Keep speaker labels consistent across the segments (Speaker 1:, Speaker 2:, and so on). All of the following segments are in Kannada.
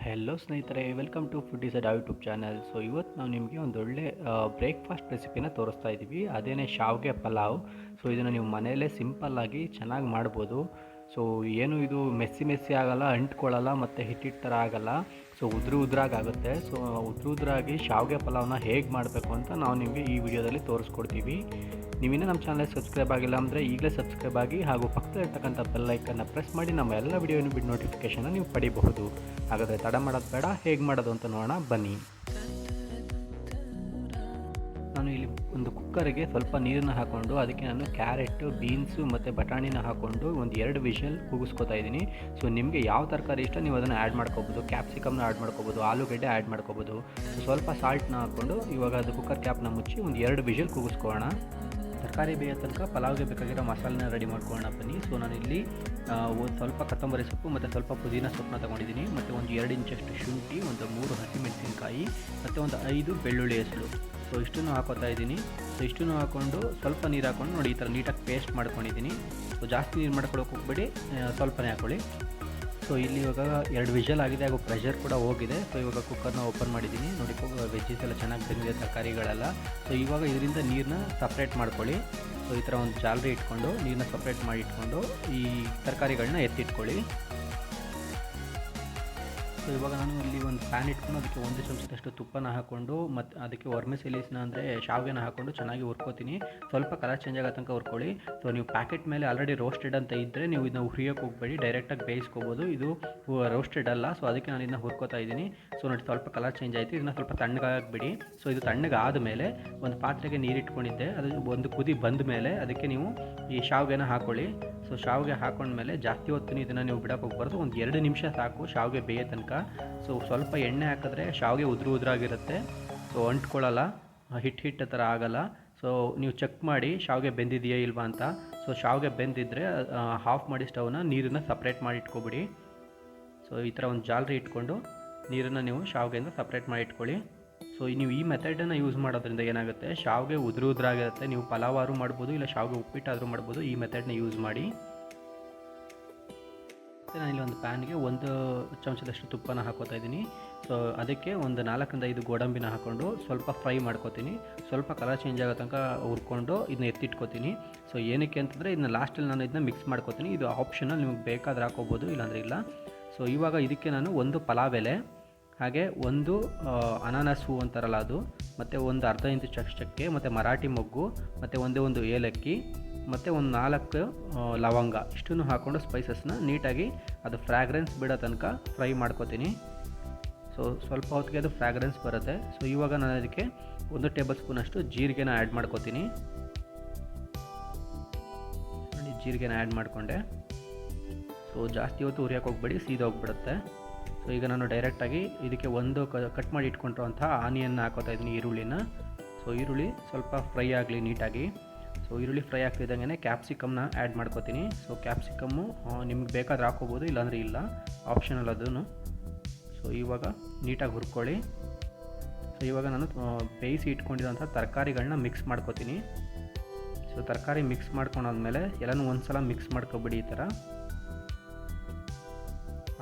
Speaker 1: ಹೆಲೋ ಸ್ನೇಹಿತರೆ, welcome to food is a YouTube channel. So ಇವತ್ತು ನಾವು ನಿಮಗೆ ಒಂದು ಒಳ್ಳೆ ಬ್ರೇಕ್ಫಾಸ್ಟ್ ರೆಸಿಪಿನ ತೋರಿಸ್ತಾ ಇದ್ದೀವಿ. ಅದೇನೇ ಶಾವಿಗೆ ಪಲಾವ್. ಸೊ ಇದನ್ನು ನೀವು ಮನೆಯಲ್ಲೇ ಸಿಂಪಲ್ಲಾಗಿ ಚೆನ್ನಾಗಿ ಮಾಡ್ಬೋದು. ಸೊ ಏನು ಇದು ಮೆಸ್ಸಿ ಆಗಲ್ಲ, ಅಂಟ್ಕೊಳ್ಳಲ್ಲ, ಮತ್ತು ಹಿಟ್ಟಿಟ್ಟು ಥರ ಆಗಲ್ಲ. ಸೊ ಉದ್ರಾಗುತ್ತೆ. ಸೊ ಉದ್ರಾಗಿ ಶಾವಿಗೆ ಪಲಾವ್ನ ಹೇಗೆ ಮಾಡಬೇಕು ಅಂತ ನಾವು ನಿಮಗೆ ಈ ವಿಡಿಯೋದಲ್ಲಿ ತೋರಿಸ್ಕೊಡ್ತೀವಿ. ನೀವಿನ್ನೂ ನಮ್ಮ ಚಾನಲ್ ಸಬ್ಸ್ಕ್ರೈಬ್ ಆಗಿಲ್ಲ ಅಂದರೆ ಈಗಲೇ ಸಬ್ಸ್ಕ್ರೈಬ್ ಆಗಿ, ಹಾಗೂ ಪಕ್ಕದಲ್ಲಿರ್ತಕ್ಕಂಥ ಬೆಲ್ಲೈಕನ್ನು ಪ್ರೆಸ್ ಮಾಡಿ ನಮ್ಮ ಎಲ್ಲ ವಿಡಿಯೋನ ಬಿಟ್ಟು ನೋಟಿಫಿಕೇಷನ್ನ ನೀವು ಪಡಿಬಹುದು. ಹಾಗಾದರೆ ತಡ ಮಾಡೋದು ಬೇಡ, ಹೇಗೆ ಮಾಡೋದು ಅಂತ ನೋಡೋಣ ಬನ್ನಿ. ನಾನು ಇಲ್ಲಿ ಒಂದು ಕುಕ್ಕರಿಗೆ ಸ್ವಲ್ಪ ನೀರನ್ನು ಹಾಕ್ಕೊಂಡು ಅದಕ್ಕೆ ನಾನು ಕ್ಯಾರೆಟು, ಬೀನ್ಸು ಮತ್ತು ಬಟಾಣಿನ ಹಾಕ್ಕೊಂಡು ಒಂದು 2 ವಿಷಲ್ ಕೂಗಿಸ್ಕೊತಾ ಇದ್ದೀನಿ. ಸೊ ನಿಮಗೆ ಯಾವ ತರಕಾರಿ ಇಷ್ಟ ನೀವು ಅದನ್ನು ಆ್ಯಡ್ ಮಾಡ್ಕೋಬೋದು. ಕ್ಯಾಪ್ಸಿಕಮ್ನ ಆ್ಯಡ್ ಮಾಡ್ಕೋಬೋದು, ಆಲೂಗಡ್ಡೆ ಆ್ಯಡ್ ಮಾಡ್ಕೋಬೋದು. ಸ್ವಲ್ಪ ಸಾಲ್ಟ್ನ ಹಾಕ್ಕೊಂಡು ಇವಾಗ ಅದು ಕುಕ್ಕರ್ ಕ್ಯಾಪ್ನ ಮುಚ್ಚಿ ಒಂದು 2 ವಿಷಲ್ ಕೂಗಿಸ್ಕೊಳ್ಳೋಣ. ತರಕಾರಿ ಬೇಯೋ ತನಕ ಪಲಾವ್ಗೆ ಬೇಕಾಗಿರೋ ಮಸಾಲೆನ ರೆಡಿ ಮಾಡ್ಕೊಳ್ಳೋಣ ಬನ್ನಿ. ಸೊ ನಾನಿಲ್ಲಿ ಒಂದು ಸ್ವಲ್ಪ ಕೊತ್ತಂಬರಿ ಸೊಪ್ಪು ಮತ್ತು ಸ್ವಲ್ಪ ಪುದೀನ ಸೊಪ್ಪನ್ನ ತೊಗೊಂಡಿದ್ದೀನಿ, ಮತ್ತು ಒಂದು 2 ಇಂಚಷ್ಟು ಶುಂಠಿ, ಒಂದು 3 ಹಸಿಮೆಣಸಿನ್ಕಾಯಿ ಮತ್ತು ಒಂದು 5 ಬೆಳ್ಳುಳ್ಳಿ ಹೆಸರು. ಸೊ ಇಷ್ಟನ್ನು ಹಾಕೋತಾ ಇದ್ದೀನಿ. ಸೊ ಇಷ್ಟನ್ನು ಹಾಕ್ಕೊಂಡು ಸ್ವಲ್ಪ ನೀರು ಹಾಕ್ಕೊಂಡು ನೋಡಿ ಈ ಥರ ನೀಟಾಗಿ ಪೇಸ್ಟ್ ಮಾಡ್ಕೊಂಡಿದ್ದೀನಿ. ಸೊ ಜಾಸ್ತಿ ನೀರು ಮಾಡ್ಕೊಳ್ಳೋಕೆ ಹೋಗ್ಬೇಡಿ, ಸ್ವಲ್ಪನೇ ಹಾಕ್ಕೊಳ್ಳಿ. ಸೊ ಇಲ್ಲಿ ಇವಾಗ 2 ವಿಷಲ್ ಆಗಿದೆ, ಹಾಗೂ ಪ್ರೆಷರ್ ಕೂಡ ಹೋಗಿದೆ. ಸೊ ಇವಾಗ ಕುಕ್ಕರ್ನ ಓಪನ್ ಮಾಡಿದ್ದೀನಿ. ನೋಡಿ ವೆಜ್ಜಸ್ ಎಲ್ಲ ಚೆನ್ನಾಗಿ ಬಂದಿದೆ, ತರಕಾರಿಗಳೆಲ್ಲ. ಸೊ ಇವಾಗ ಇದರಿಂದ ನೀರನ್ನ ಸಪ್ರೇಟ್ ಮಾಡ್ಕೊಳ್ಳಿ. ಸೊ ಈ ಥರ ಒಂದು ಜಾಲರಿ ಇಟ್ಕೊಂಡು ನೀರನ್ನ ಸಪ್ರೇಟ್ ಮಾಡಿ ಇಟ್ಕೊಂಡು ಈ ತರಕಾರಿಗಳನ್ನ ಎತ್ತಿಟ್ಕೊಳ್ಳಿ. ಸೊ ಇವಾಗ ನಾನು ಇಲ್ಲಿ ಒಂದು ಪ್ಯಾನ್ ಇಟ್ಕೊಂಡು ಅದಕ್ಕೆ 1 ಚಮಚದಷ್ಟು ತುಪ್ಪನ ಹಾಕ್ಕೊಂಡು ಮತ್ತು ಅದಕ್ಕೆ ವರ್ಮಿಸೆಲಿಸ್ನ ಅಂದರೆ ಶಾವಿಗೆನ ಹಾಕ್ಕೊಂಡು ಚೆನ್ನಾಗಿ ಹುರ್ಕೋತೀನಿ. ಸ್ವಲ್ಪ ಕಲರ್ ಚೇಂಜ್ ಆಗೋ ತನಕ ಹುರ್ಕೊಳ್ಳಿ. ಸೊ ನೀವು ಪ್ಯಾಕೆಟ್ ಮೇಲೆ ಆಲ್ರೆಡಿ ರೋಸ್ಟೆಡ್ ಅಂತ ಇದ್ದರೆ ನೀವು ಇದನ್ನ ಹುರಿಯೋಕೆ ಹೋಗಬೇಡಿ, ಡೈರೆಕ್ಟಾಗಿ ಬೇಯಿಸ್ಕೋಬೋದು. ಇದು ರೋಸ್ಟೆಡ್ ಅಲ್ಲ, ಸೊ ಅದಕ್ಕೆ ನಾನು ಇದನ್ನ ಹುರ್ಕೋತಾ ಇದ್ದೀನಿ. ಸೊ ನೋಡಿ ಸ್ವಲ್ಪ ಕಲರ್ ಚೇಂಜ್ ಆಯಿತು. ಇದನ್ನ ಸ್ವಲ್ಪ ತಣ್ಣಗಾಗಿಬಿಡಿ. ಸೊ ಇದು ತಣ್ಣಗಾದ ಮೇಲೆ ಒಂದು ಪಾತ್ರೆಗೆ ನೀರು ಇಟ್ಕೊಂಡಿದ್ದೆ, ಅದು ಒಂದು ಕುದಿ ಬಂದ ಮೇಲೆ ಅದಕ್ಕೆ ನೀವು ಈ ಶಾವಿಗೆನ ಹಾಕ್ಕೊಳ್ಳಿ. ಸೊ ಶಾವಿಗೆ ಹಾಕೊಂಡ್ಮೇಲೆ ಜಾಸ್ತಿ ಹೊತ್ತು ಇದನ್ನು ನೀವು ಬಿಡೋಕೆ ಹೋಗ್ಬಾರ್ದು, ಒಂದು 2 ನಿಮಿಷ ಸಾಕು ಶಾವಿಗೆ ಬೇಯೋ ತನಕ. ಸೊ ಸ್ವಲ್ಪ ಎಣ್ಣೆ ಹಾಕಿದ್ರೆ ಶಾವಿಗೆ ಉದ್ರಾಗಿರುತ್ತೆ. ಸೊ ಅಂಟ್ಕೊಳ್ಳಲ್ಲ, ಹಿಟ್ಟು ಥರ ಆಗಲ್ಲ. ಸೊ ನೀವು ಚೆಕ್ ಮಾಡಿ ಶಾವಿಗೆ ಬೆಂದಿದೆಯಾ ಇಲ್ವಾ ಅಂತ. ಸೊ ಶಾವಿಗೆ ಬೆಂದಿದ್ದರೆ ಆಫ್ ಮಾಡಿ ಸ್ಟವ್ನ, ನೀರನ್ನು ಸಪ್ರೇಟ್ ಮಾಡಿ ಇಟ್ಕೊಬಿಡಿ. ಸೊ ಈ ಥರ ಒಂದು ಜಾಲರಿ ಇಟ್ಕೊಂಡು ನೀರನ್ನು ನೀವು ಶಾವಿಗೆಯಿಂದ ಸಪ್ರೇಟ್ ಮಾಡಿ ಇಟ್ಕೊಳ್ಳಿ. ಸೊ ನೀವು ಈ ಮೆಥಡನ್ನು ಯೂಸ್ ಮಾಡೋದ್ರಿಂದ ಏನಾಗುತ್ತೆ, ಶಾವಿಗೆ ಉದ್ರಾಗಿರುತ್ತೆ. ನೀವು ಪಲಾವಾರು ಮಾಡ್ಬೋದು, ಇಲ್ಲ ಶಾವಿಗೆ ಉಪ್ಪಿಟ್ಟಾದರೂ ಮಾಡ್ಬೋದು. ಈ ಮೆಥಡ್ನ ಯೂಸ್ ಮಾಡಿ. ನಾನಿಲ್ಲಿ ಒಂದು ಪ್ಯಾನ್ಗೆ 1 ಚಮಚದಷ್ಟು ತುಪ್ಪನ ಹಾಕೋತಾ ಇದ್ದೀನಿ. ಸೊ ಅದಕ್ಕೆ ಒಂದು 4ರಿಂದ 5 ಗೋಡಂಬಿನ ಹಾಕ್ಕೊಂಡು ಸ್ವಲ್ಪ ಫ್ರೈ ಮಾಡ್ಕೋತೀನಿ. ಸ್ವಲ್ಪ ಕಲರ್ ಚೇಂಜ್ ಆಗೋ ತನಕ ಹುರ್ಕೊಂಡು ಇದನ್ನ ಎತ್ತಿಟ್ಕೋತೀನಿ. ಸೊ ಏನಕ್ಕೆ ಅಂತಂದರೆ ಇದನ್ನ ಲಾಸ್ಟಲ್ಲಿ ನಾನು ಇದನ್ನ ಮಿಕ್ಸ್ ಮಾಡ್ಕೋತೀನಿ. ಇದು ಆಪ್ಷನಲ್, ನಿಮಗೆ ಬೇಕಾದ್ರೆ ಹಾಕೋಬೋದು, ಇಲ್ಲಾಂದರೆ ಇಲ್ಲ. ಸೊ ಇವಾಗ ಇದಕ್ಕೆ ನಾನು 1 ಪಲಾವ್ ಎಲೆ, ಹಾಗೆ 1 ಅನಾನಸ್ ಹೂ ಅಂತಾರಲ್ಲ ಅದು, ಮತ್ತು ಒಂದು ಅರ್ಧ ಇಂಚು ಚಕ್ಕೆ, ಮತ್ತು ಮರಾಠಿ ಮೊಗ್ಗು, ಮತ್ತು ಒಂದು ಏಲಕ್ಕಿ, ಮತ್ತು ಒಂದು 4 ಲವಂಗ, ಇಷ್ಟನ್ನು ಹಾಕ್ಕೊಂಡು ಸ್ಪೈಸಸ್ನ ನೀಟಾಗಿ ಅದು ಫ್ರ್ಯಾಗ್ರೆನ್ಸ್ ಬಿಡೋ ತನಕ ಫ್ರೈ ಮಾಡ್ಕೋತೀನಿ. ಸೊ ಸ್ವಲ್ಪ ಹೊತ್ತಿಗೆ ಅದು ಫ್ರ್ಯಾಗ್ರೆನ್ಸ್ ಬರುತ್ತೆ. ಸೊ ಇವಾಗ ನಾನು ಅದಕ್ಕೆ 1 ಟೇಬಲ್ ಸ್ಪೂನಷ್ಟು ಜೀರಿಗೆನ ಆ್ಯಡ್ ಮಾಡ್ಕೋತೀನಿ. ನೋಡಿ ಜೀರಿಗೆನ ಆ್ಯಡ್ ಮಾಡಿಕೊಂಡೆ. ಸೊ ಜಾಸ್ತಿ ಹೊತ್ತು ಹುರಿಯೋಕೆ ಹೋಗ್ಬೇಡಿ, ಸೀದೋಗ್ಬಿಡುತ್ತೆ. ಸೊ ಈಗ ನಾನು ಡೈರೆಕ್ಟಾಗಿ ಇದಕ್ಕೆ 1 ಕಟ್ ಮಾಡಿ ಇಟ್ಕೊಂಡಿರುವಂಥ ಆನಿಯನ್ನ ಹಾಕೋತಾ ಇದ್ದೀನಿ, ಈರುಳ್ಳಿನ. ಸೊ ಈರುಳ್ಳಿ ಸ್ವಲ್ಪ ಫ್ರೈ ಆಗಲಿ ನೀಟಾಗಿ. ಸೊ ಈರುಳ್ಳಿ ಫ್ರೈ ಆಗ್ತಿದ್ದಂಗೆ ಕ್ಯಾಪ್ಸಿಕಮ್ನ ಆ್ಯಡ್ ಮಾಡ್ಕೋತೀನಿ. ಸೊ ಕ್ಯಾಪ್ಸಿಕಮ್ಮು ನಿಮ್ಗೆ ಬೇಕಾದ್ರೆ ಹಾಕೋಬೋದು, ಇಲ್ಲಾಂದರೆ ಇಲ್ಲ, ಆಪ್ಷನಲ್ ಅದನ್ನು. ಸೊ ಇವಾಗ ನೀಟಾಗಿ ಹುರ್ಕೊಳ್ಳಿ. ಸೊ ಇವಾಗ ನಾನು ಬೇಯಿಸಿ ಇಟ್ಕೊಂಡಿರೋಂಥ ತರಕಾರಿಗಳನ್ನ ಮಿಕ್ಸ್ ಮಾಡ್ಕೋತೀನಿ. ಸೊ ತರಕಾರಿ ಮಿಕ್ಸ್ ಮಾಡ್ಕೊಂಡಾದ್ಮೇಲೆ ಎಲ್ಲನೂ ಒಂದು ಸಲ ಮಿಕ್ಸ್ ಮಾಡ್ಕೊಬಿಡಿ ಈ ಥರ.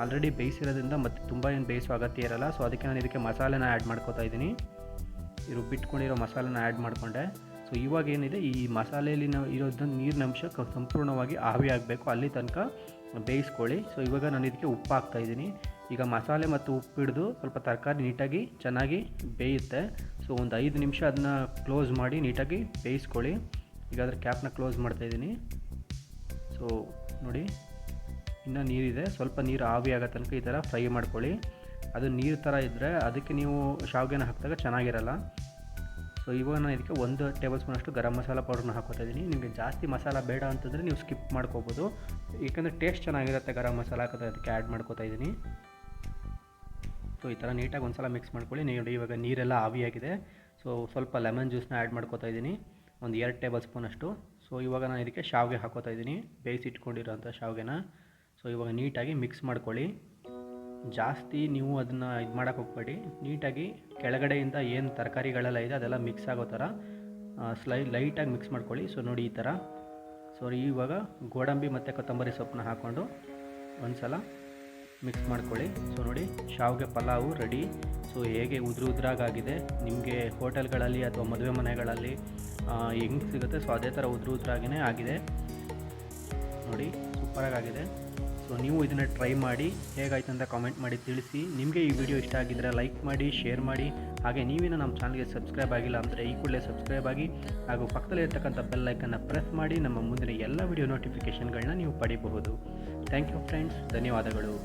Speaker 1: ಆಲ್ರೆಡಿ ಬೇಯಿಸಿರೋದ್ರಿಂದ ಮತ್ತು ತುಂಬ ಏನು ಬೇಯಿಸೋ ಅಗತ್ಯ ಇರಲ್ಲ. ಸೊ ಅದಕ್ಕೆ ನಾನು ಇದಕ್ಕೆ ಮಸಾಲೆನ ಆ್ಯಡ್ ಮಾಡ್ಕೋತಾ ಇದ್ದೀನಿ. ರುಬ್ಬಿಟ್ಕೊಂಡಿರೋ ಮಸಾಲೆನ ಆ್ಯಡ್ ಮಾಡಿಕೊಂಡೆ. ಸೊ ಇವಾಗ ಏನಿದೆ, ಈ ಮಸಾಲೆಯಲ್ಲಿ ನಾವು ಇರೋದನ್ನ ನೀರಿನ ಅಂಶ ಸಂಪೂರ್ಣವಾಗಿ ಆವಿ ಆಗಬೇಕು, ಅಲ್ಲಿ ತನಕ ಬೇಯಿಸ್ಕೊಳ್ಳಿ. ಸೊ ಇವಾಗ ನಾನು ಇದಕ್ಕೆ ಉಪ್ಪು ಹಾಕ್ತಾಯಿದ್ದೀನಿ. ಈಗ ಮಸಾಲೆ ಮತ್ತು ಉಪ್ಪು ಹಿಡಿದು ಸ್ವಲ್ಪ ತರಕಾರಿ ನೀಟಾಗಿ ಚೆನ್ನಾಗಿ ಬೇಯುತ್ತೆ. ಸೊ ಒಂದು 5 ನಿಮಿಷ ಅದನ್ನ ಕ್ಲೋಸ್ ಮಾಡಿ ನೀಟಾಗಿ ಬೇಯಿಸ್ಕೊಳ್ಳಿ. ಈಗ ಅದರ ಕ್ಯಾಪ್ನ ಕ್ಲೋಸ್ ಮಾಡ್ತಾಯಿದ್ದೀನಿ. ಸೊ ನೋಡಿ ಇನ್ನೂ ನೀರಿದೆ, ಸ್ವಲ್ಪ ನೀರು ಆವಿ ಆಗೋ ತನಕ ಈ ಥರ ಫ್ರೈ ಮಾಡ್ಕೊಳ್ಳಿ. ಅದು ನೀರು ಥರ ಇದ್ದರೆ ಅದಕ್ಕೆ ನೀವು ಶಾವಿಗೆನ ಹಾಕಿದಾಗ ಚೆನ್ನಾಗಿರಲ್ಲ. ಸೊ ಇವಾಗ ನಾನು ಇದಕ್ಕೆ 1 ಟೇಬಲ್ ಸ್ಪೂನಷ್ಟು ಗರಂ ಮಸಾಲ ಪೌಡ್ರನ್ನ ಹಾಕೋತಾ ಇದ್ದೀನಿ. ನಿಮಗೆ ಜಾಸ್ತಿ ಮಸಾಲ ಬೇಡ ಅಂತಂದರೆ ನೀವು ಸ್ಕಿಪ್ ಮಾಡ್ಕೋಬೋದು, ಏಕೆಂದರೆ ಟೇಸ್ಟ್ ಚೆನ್ನಾಗಿರುತ್ತೆ ಗರಂ ಮಸಾಲ ಹಾಕೋದು, ಅದಕ್ಕೆ ಆ್ಯಡ್ ಮಾಡ್ಕೋತಾ ಇದ್ದೀನಿ. ಸೊ ಈ ಥರ ನೀಟಾಗಿ ಒಂದು ಸಲ ಮಿಕ್ಸ್ ಮಾಡ್ಕೊಳ್ಳಿ. ನೋಡಿ ಇವಾಗ ನೀರೆಲ್ಲ ಆವಿಯಾಗಿದೆ. ಸೊ ಸ್ವಲ್ಪ ಲೆಮನ್ ಜ್ಯೂಸ್ನ ಆ್ಯಡ್ ಮಾಡ್ಕೋತಾ ಇದ್ದೀನಿ, ಒಂದು 2 ಟೇಬಲ್ ಸ್ಪೂನಷ್ಟು. ಸೊ ಇವಾಗ ನಾನು ಇದಕ್ಕೆ ಶಾವಿಗೆ ಹಾಕೋತಾ ಇದ್ದೀನಿ, ಬೇಯಿಸಿಟ್ಕೊಂಡಿರೋಂಥ ಶಾವಿಗೆನ. ಸೊ ಇವಾಗ ನೀಟಾಗಿ ಮಿಕ್ಸ್ ಮಾಡ್ಕೊಳ್ಳಿ. ಜಾಸ್ತಿ ನೀವು ಅದನ್ನು ಇದು ಮಾಡೋಕ್ಕೆ ಹೋಗಬೇಡಿ, ನೀಟಾಗಿ ಕೆಳಗಡೆಯಿಂದ ಏನು ತರಕಾರಿಗಳೆಲ್ಲ ಇದೆ ಅದೆಲ್ಲ ಮಿಕ್ಸ್ ಆಗೋ ಥರ ಲೈಟಾಗಿ ಮಿಕ್ಸ್ ಮಾಡ್ಕೊಳ್ಳಿ. ಸೊ ನೋಡಿ ಈ ಥರ. ಸೊ ಇವಾಗ ಗೋಡಂಬಿ ಮತ್ತು ಕೊತ್ತಂಬರಿ ಸೊಪ್ಪನ್ನ ಹಾಕ್ಕೊಂಡು ಒಂದು ಸಲ ಮಿಕ್ಸ್ ಮಾಡ್ಕೊಳ್ಳಿ. ಸೊ ನೋಡಿ ಶಾವಿಗೆ ಪಲಾವು ರೆಡಿ. ಸೊ ಹೇಗೆ ಉದುರಾಗಾಗಿದೆ ನಿಮಗೆ ಹೋಟೆಲ್ಗಳಲ್ಲಿ ಅಥವಾ ಮದುವೆ ಮನೆಗಳಲ್ಲಿ ಹೆಂಗೆ ಸಿಗುತ್ತೆ, ಸೊ ಅದೇ ಥರ ಉದುರಾಗೇ ಆಗಿದೆ ನೋಡಿ, ಸೂಪರಾಗಿದೆ. ಸೊ ನೀವು ಇದನ್ನು ಟ್ರೈ ಮಾಡಿ ಹೇಗಾಯ್ತು ಅಂತ ಕಾಮೆಂಟ್ ಮಾಡಿ ತಿಳಿಸಿ. ನಿಮಗೆ ಈ ವಿಡಿಯೋ ಇಷ್ಟ ಆಗಿದ್ದರೆ ಲೈಕ್ ಮಾಡಿ, ಶೇರ್ ಮಾಡಿ. ಹಾಗೆ ನೀವೇನು ನಮ್ಮ ಚಾನಲ್ಗೆ ಸಬ್ಸ್ಕ್ರೈಬ್ ಆಗಿಲ್ಲ ಅಂದರೆ ಈ ಕೂಡಲೇ ಸಬ್ಸ್ಕ್ರೈಬ್ ಆಗಿ, ಹಾಗೂ ಪಕ್ಕದಲ್ಲಿ ಇರ್ತಕ್ಕಂಥ ಬೆಲ್ ಐಕನ್ನ ಪ್ರೆಸ್ ಮಾಡಿ ನಮ್ಮ ಮುಂದಿನ ಎಲ್ಲ ವಿಡಿಯೋ ನೋಟಿಫಿಕೇಷನ್ಗಳನ್ನ ನೀವು ಪಡಿಬಹುದು. ಥ್ಯಾಂಕ್ ಯು ಫ್ರೆಂಡ್ಸ್, ಧನ್ಯವಾದಗಳು.